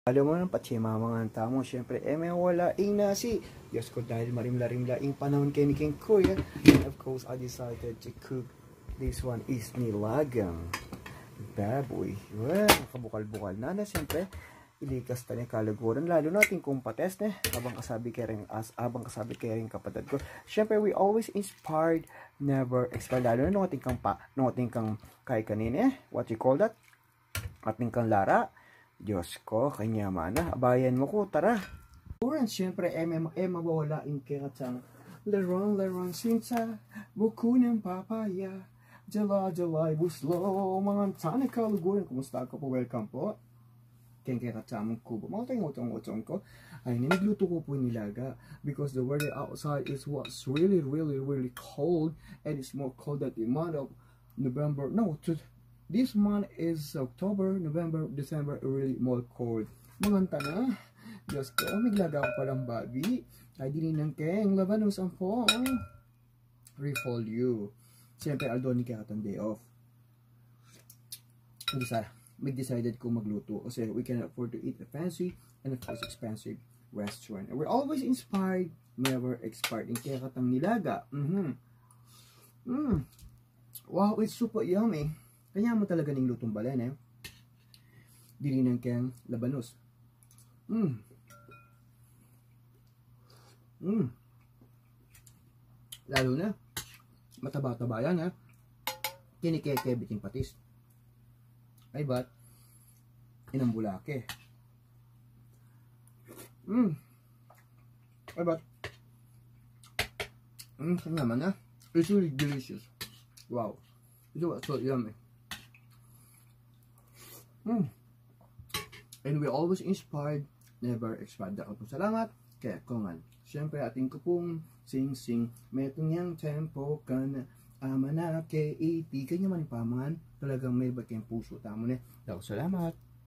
Alam mo nang patsima mga tamo, syempre, may wala nasi. Diyos ko, dahil marimla-rimla panahon kay ni King Kuya. And of course, I decided to cook. This one is nilagang baboy. Well, nakabukal-bukal na syempre. Ilikas ta ni kalaguran, lalo natin kung pates habang kasabi kay rin kapatid ko. Syempre, we always inspired, never expired. Lalo na nung ating kang kay kanina, what you call that? Ating kang lara. Diyos ko, kanya mana, abayan mo ko, tara. Uran, syempre, mawala yung kiratsang Leron, sinsa, buko ng papaya, Jalay, buslo, mga tanay kaluguran. Kumusta ka po? Welcome po. Kiratsang kubo. Mga tayong ko, ay nagluto ko po nilaga because the weather outside is what's really cold, and it's more cold at the month of November. No, this month is October, November, December, really more cold. Manganta na. Diyos ko, miglaga ko palang babi. Ay, dininang keng, labanos ang po. Refold you. Siyempre, aldoni kaya katang day off. Decided ko magluto. Kasi we can afford to eat a fancy and of course expensive restaurant. And we're always inspired, never expired. Yung kaya katang nilaga. Wow, it's super yummy. Kanya mo talaga ng lutong balen Dininang kang labanos. Lalo na, mataba-taba yan Kinikeke biting patis. Ay bat, inambulake. Ay bat. Naman It's really delicious. Wow. It's so yummy. And we always inspired, never expired. Salamat kaya kongan. Siyempre ating kupong sing metong yang tempo kan amana ke iti kanya man pamangan talagang may bakeng puso tamo salamat.